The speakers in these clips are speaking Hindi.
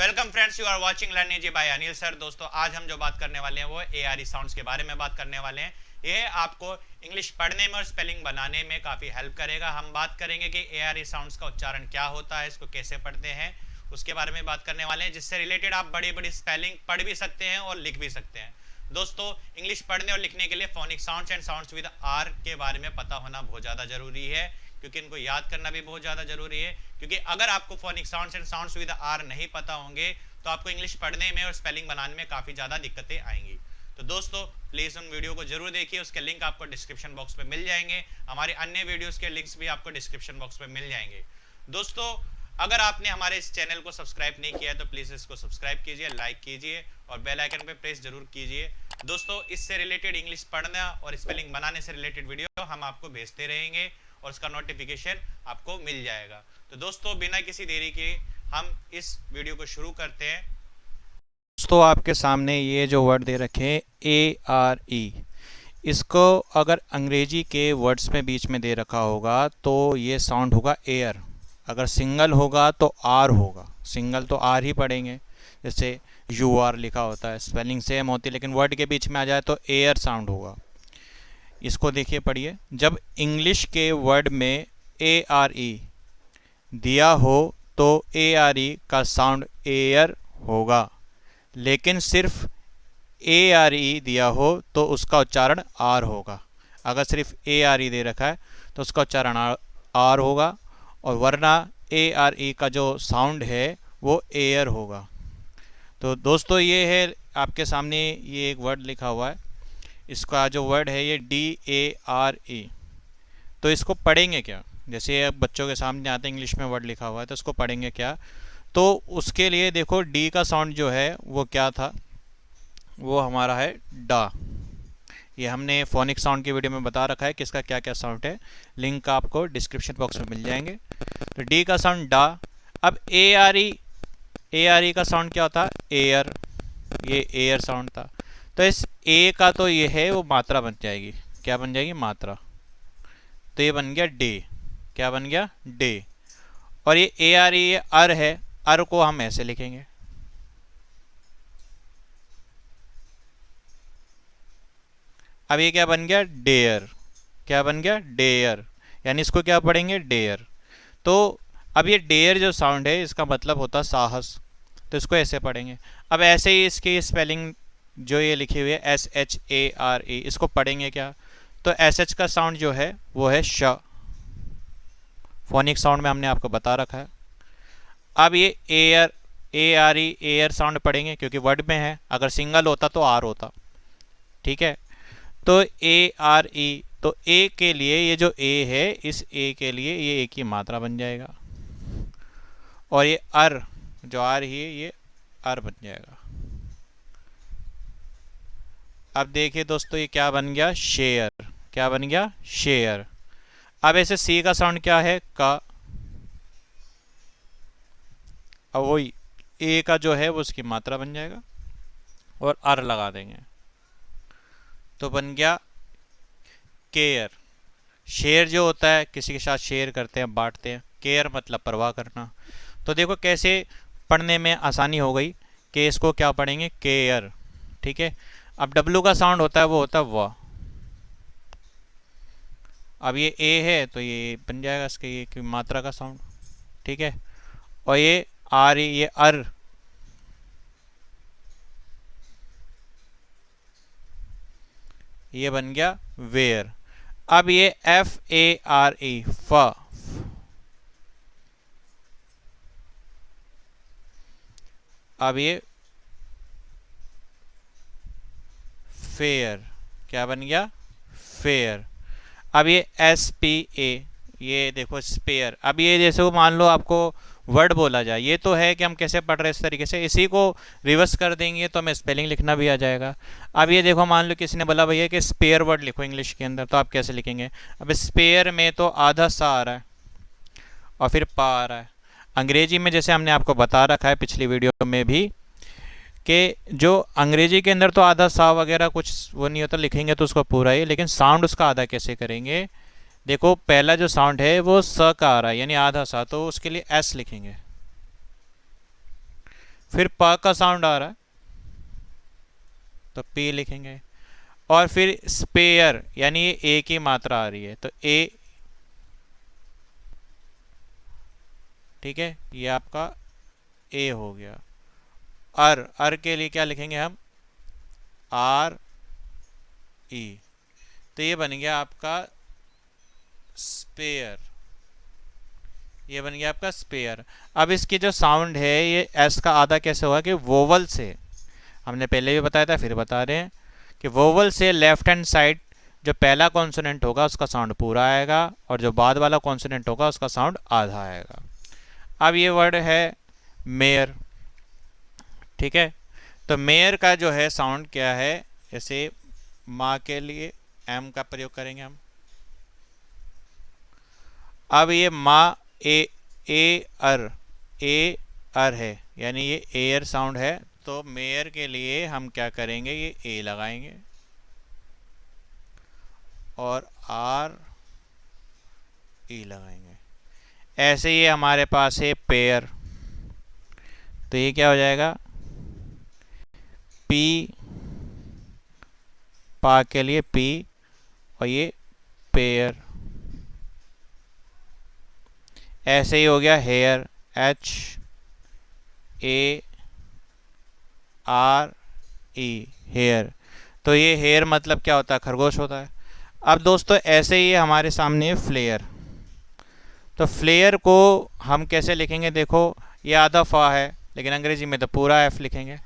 Welcome friends, you are watching learning G by Anil sir. दोस्तों आज हम जो बात करने वाले हैं वो ARE साउंड्स के बारे में बात करने वाले हैं। ये आपको इंग्लिश पढ़ने में और स्पेलिंग बनाने में काफ़ी हेल्प करेगा। हम बात करेंगे कि ARE साउंड्स का उच्चारण क्या होता है, इसको कैसे पढ़ते हैं, उसके बारे में बात करने वाले हैं, जिससे रिलेटेड आप बड़ी बड़ी स्पेलिंग पढ़ भी सकते हैं और लिख भी सकते हैं। दोस्तों इंग्लिश पढ़ने और लिखने के लिए phonic sounds and sounds with R के बारे में पता होना बहुत ज़्यादा ज़रूरी है, क्योंकि इनको याद करना भी बहुत ज़्यादा ज़रूरी है। क्योंकि अगर आपको phonic sounds and sounds with R नहीं पता होंगे तो आपको इंग्लिश पढ़ने में और स्पेलिंग बनाने में काफ़ी ज़्यादा दिक्कतें आएंगी। तो दोस्तों प्लीज़ उन वीडियो को जरूर देखिए, उसके लिंक आपको डिस्क्रिप्शन बॉक्स में मिल जाएंगे। हमारे अन्य वीडियोस के लिंक्स भी आपको डिस्क्रिप्शन बॉक्स में मिल जाएंगे। दोस्तों अगर आपने हमारे इस चैनल को सब्सक्राइब नहीं किया है तो प्लीज़ इसको सब्सक्राइब कीजिए, लाइक कीजिए और बेल आइकन पे प्रेस जरूर कीजिए। दोस्तों इससे रिलेटेड इंग्लिश पढ़ना और स्पेलिंग बनाने से रिलेटेड वीडियो हम आपको भेजते रहेंगे और उसका नोटिफिकेशन आपको मिल जाएगा। तो दोस्तों बिना किसी देरी के हम इस वीडियो को शुरू करते हैं। दोस्तों आपके सामने ये जो वर्ड दे रखे हैं ARE, इसको अगर अंग्रेजी के वर्ड्स में बीच में दे रखा होगा तो ये साउंड होगा एयर। अगर सिंगल होगा तो आर होगा, सिंगल तो आर ही पढ़ेंगे। जैसे UR लिखा होता है, स्पेलिंग सेम होती है, लेकिन वर्ड के बीच में आ जाए तो एयर साउंड होगा। इसको देखिए, पढ़िए। जब इंग्लिश के वर्ड में ARE दिया हो तो ARE का साउंड एयर होगा, लेकिन सिर्फ ARE दिया हो तो उसका उच्चारण आर होगा। अगर सिर्फ ARE दे रखा है तो उसका उच्चारण आर होगा, और वरना ARE का जो साउंड है वो एयर होगा। तो दोस्तों ये है आपके सामने, ये एक वर्ड लिखा हुआ है, इसका जो वर्ड है ये DARE। तो इसको पढ़ेंगे क्या? जैसे अब बच्चों के सामने आते इंग्लिश में वर्ड लिखा हुआ है तो इसको पढ़ेंगे क्या? तो उसके लिए देखो डी का साउंड जो है वो क्या था, वो हमारा है डा। ये हमने फोनिक साउंड की वीडियो में बता रखा है कि इसका क्या क्या साउंड है, लिंक आपको डिस्क्रिप्शन बॉक्स में मिल जाएंगे। तो डी का साउंड डा। अब ARE का साउंड क्या होता है? एयर। ये एयर साउंड था, तो इस ए का तो ये है वो मात्रा बन जाएगी। क्या बन जाएगी? मात्रा। तो ये बन गया डे। क्या बन गया? डे। और ये ARE ये अर है, अर को हम ऐसे लिखेंगे। अब ये क्या बन गया? डेयर। क्या बन गया? डेयर। यानी इसको क्या पढ़ेंगे? डेयर। तो अब ये डेयर जो साउंड है इसका मतलब होता है साहस, तो इसको ऐसे पढ़ेंगे। अब ऐसे ही इसकी स्पेलिंग जो ये लिखी हुई है SHARE, इसको पढ़ेंगे क्या? तो SH का साउंड जो है वो है श। फोनिक साउंड में हमने आपको बता रखा है। अब ये एयर ARE एयर साउंड पढ़ेंगे क्योंकि वर्ड में है, अगर सिंगल होता तो आर होता। ठीक है, तो ARE, तो ए के लिए ये जो ए है, इस ए के लिए ये ए की मात्रा बन जाएगा, और ये अर जो आर ही है ये अर बन जाएगा। अब देखिए दोस्तों ये क्या बन गया? शेयर। क्या बन गया? शेयर। अब ऐसे सी का साउंड क्या है? का। अब वही ए का जो है वो उसकी मात्रा बन जाएगा और अर लगा देंगे, तो बन गया केयर। शेयर जो होता है किसी के साथ शेयर करते हैं, बांटते हैं। केयर मतलब परवाह करना। तो देखो कैसे पढ़ने में आसानी हो गई कि इसको क्या पढ़ेंगे? केयर। ठीक है। अब डब्लू का साउंड होता है वो होता है व। अब ये ए है तो ये बन जाएगा इसके ये की मात्रा का साउंड। ठीक है, और ये आर, ये अर। ये बन गया वेयर। अब ये FARE फ। अब ये फेयर। क्या बन गया? फेयर। अब ये SPA, ये देखो स्पेयर। अब ये जैसे वो मान लो आपको वर्ड बोला जाए, ये तो है कि हम कैसे पढ़ रहे हैं इस तरीके से, इसी को रिवर्स कर देंगे तो हमें स्पेलिंग लिखना भी आ जाएगा। अब ये देखो मान लो किसी ने बोला भैया कि स्पेयर वर्ड लिखो इंग्लिश के अंदर, तो आप कैसे लिखेंगे? अब स्पेयर में तो आधा सा आ रहा है और फिर पा आ रहा है। अंग्रेजी में जैसे हमने आपको बता रखा है पिछली वीडियो में भी कि जो अंग्रेजी के अंदर तो आधा सा वगैरह कुछ वो नहीं होता, लिखेंगे तो उसको पूरा ही, लेकिन साउंड उसका आधा कैसे करेंगे? देखो पहला जो साउंड है वो स का आ रहा है यानी आधा सा, तो उसके लिए एस लिखेंगे। फिर प का साउंड आ रहा है तो पी लिखेंगे, और फिर स्पेयर यानी ये ए की मात्रा आ रही है तो ए, ठीक है, ये आपका ए हो गया। अर के लिए क्या लिखेंगे हम, आर ई, तो ये बन गया आपका स्पेयर, ये बन गया आपका स्पेयर। अब इसकी जो साउंड है ये एस का आधा कैसे होगा कि वोवल से, हमने पहले भी बताया था फिर बता रहे हैं कि वोवल से लेफ्ट हैंड साइड जो पहला कॉन्सोनेंट होगा उसका साउंड पूरा आएगा और जो बाद वाला कॉन्सोनेंट होगा उसका साउंड आधा आएगा। अब ये वर्ड है मेयर, ठीक है, तो मेयर का जो है साउंड क्या है, जैसे माँ के लिए एम का प्रयोग करेंगे हम। अब ये माँ ए अर है यानी ये एयर साउंड है, तो मेयर के लिए हम क्या करेंगे, ये ए लगाएंगे और आर ई लगाएंगे। ऐसे ही हमारे पास है पेयर, तो ये क्या हो जाएगा, पी, पा के लिए पी और ये पेयर। ऐसे ही हो गया hare, H A R E, hare, तो ये हेयर मतलब क्या होता है, खरगोश होता है। अब दोस्तों ऐसे ही हमारे सामने फ्लेयर, तो फ्लेयर को हम कैसे लिखेंगे, देखो ये आधा फा है लेकिन अंग्रेजी में तो पूरा एफ लिखेंगे।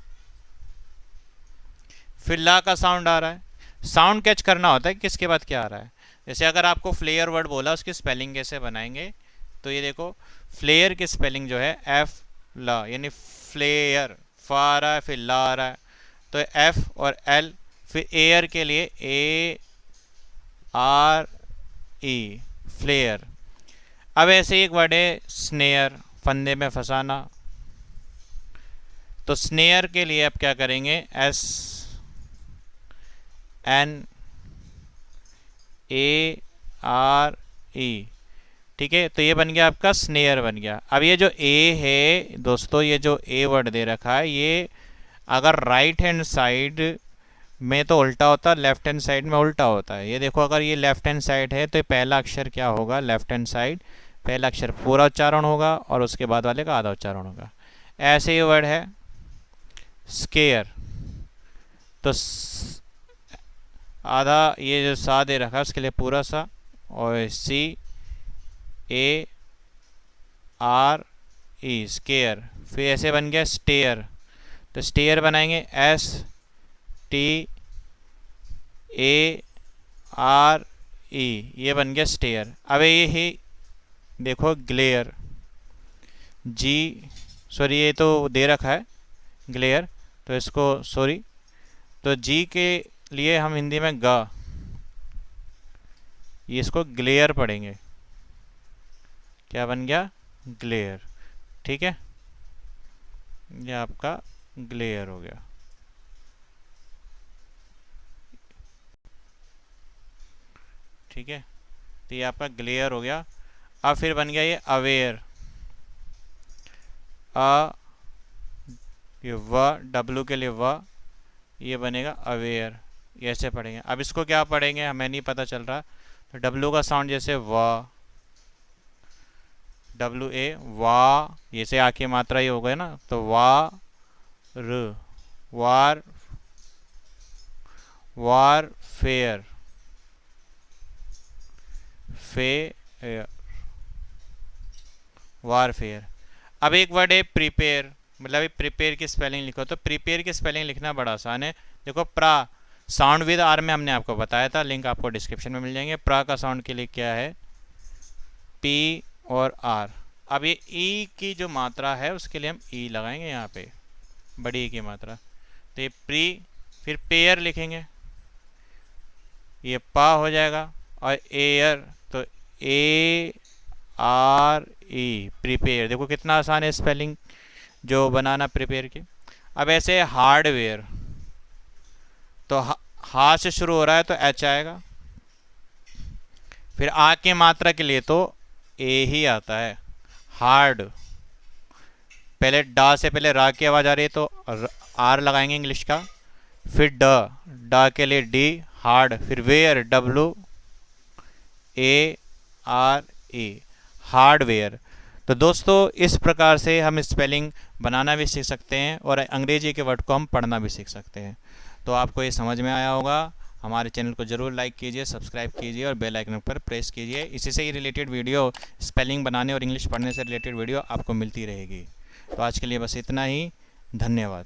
फिर ला का साउंड आ रहा है, साउंड कैच करना होता है किसके बाद क्या आ रहा है। जैसे अगर आपको फ्लेयर वर्ड बोला उसकी स्पेलिंग कैसे बनाएंगे, तो ये देखो फ्लेयर की स्पेलिंग जो है एफ ला, यानी फ्लेयर, फा आ रहा है फिर ला आ रहा है, तो एफ और एल, फिर एयर के लिए ए आर ई, फ्लेयर। अब ऐसे एक वर्ड है स्नेयर, फंदे में फंसाना, तो स्नेयर के लिए आप क्या करेंगे, S N A R E, ठीक है, तो ये बन गया आपका स्नेयर बन गया। अब ये जो ए है दोस्तों, ये जो ए वर्ड दे रखा है, ये अगर राइट हैंड साइड में तो उल्टा होता है, लेफ्ट हैंड साइड में उल्टा होता है। ये देखो अगर ये लेफ्ट हैंड साइड है तो पहला अक्षर क्या होगा, लेफ्ट हैंड साइड पहला अक्षर पूरा उच्चारण होगा और उसके बाद वाले का आधा उच्चारण होगा। ऐसे ही वर्ड है स्केयर, तो आधा ये जो सा दे रखा है उसके लिए पूरा सा, और सी ए आर ई, स्केयर। फिर ऐसे बन गया स्टेयर, तो स्टेयर बनाएंगे एस टी ए आर ई, ये बन गया स्टेयर। अब ये ही देखो ग्लेयर, जी सॉरी ये तो दे रखा है ग्लेयर, तो इसको सॉरी, तो जी के लिए हम हिंदी में गा, ये इसको ग्लेयर पढ़ेंगे, क्या बन गया, ग्लेयर, ठीक है, ये आपका ग्लेयर हो गया। ठीक है, तो ये आपका ग्लेयर हो गया। अब फिर बन गया ये अवेयर, ये व, डब्लू के लिए व, ये बनेगा अवेयर, ये ऐसे पढ़ेंगे। अब इसको क्या पढ़ेंगे हमें नहीं पता चल रहा, तो डब्लू का साउंड जैसे व, डब्लू ए वा, ये से आके मात्रा ही हो गए ना, तो वा र, वार, वार फेयर, फेयर, वारफेयर। अब एक वर्ड है प्रिपेयर, मतलब प्रिपेयर की स्पेलिंग लिखो, तो प्रिपेयर की स्पेलिंग लिखना बड़ा आसान है। देखो प्रा, साउंड विद आर में हमने आपको बताया था, लिंक आपको डिस्क्रिप्शन में मिल जाएंगे। प्रा का साउंड के लिए क्या है, पी और आर। अब ये ई की जो मात्रा है उसके लिए हम ई लगाएंगे यहाँ पे, बड़ी ई की मात्रा, तो ये प्री, फिर पेयर लिखेंगे, ये पा हो जाएगा, और एयर तो ए आर ई, प्रिपेयर। देखो कितना आसान है स्पेलिंग जो बनाना प्रिपेयर की। अब ऐसे हार्डवेयर, तो हा से शुरू हो रहा है तो एच आएगा, फिर आ की मात्रा के लिए तो ए ही आता है, हार्ड, पहले डा से पहले रा की आवाज़ आ रही है तो आर लगाएंगे इंग्लिश का, फिर डा के लिए डी हार्ड, फिर वेयर WARE हार्डवेयर। तो दोस्तों इस प्रकार से हम स्पेलिंग बनाना भी सीख सकते हैं और अंग्रेजी के वर्ड को हम पढ़ना भी सीख सकते हैं। तो आपको ये समझ में आया होगा। हमारे चैनल को ज़रूर लाइक कीजिए, सब्सक्राइब कीजिए और बेल आइकन पर प्रेस कीजिए। इसी से ही रिलेटेड वीडियो, स्पेलिंग बनाने और इंग्लिश पढ़ने से रिलेटेड वीडियो आपको मिलती रहेगी। तो आज के लिए बस इतना ही। धन्यवाद।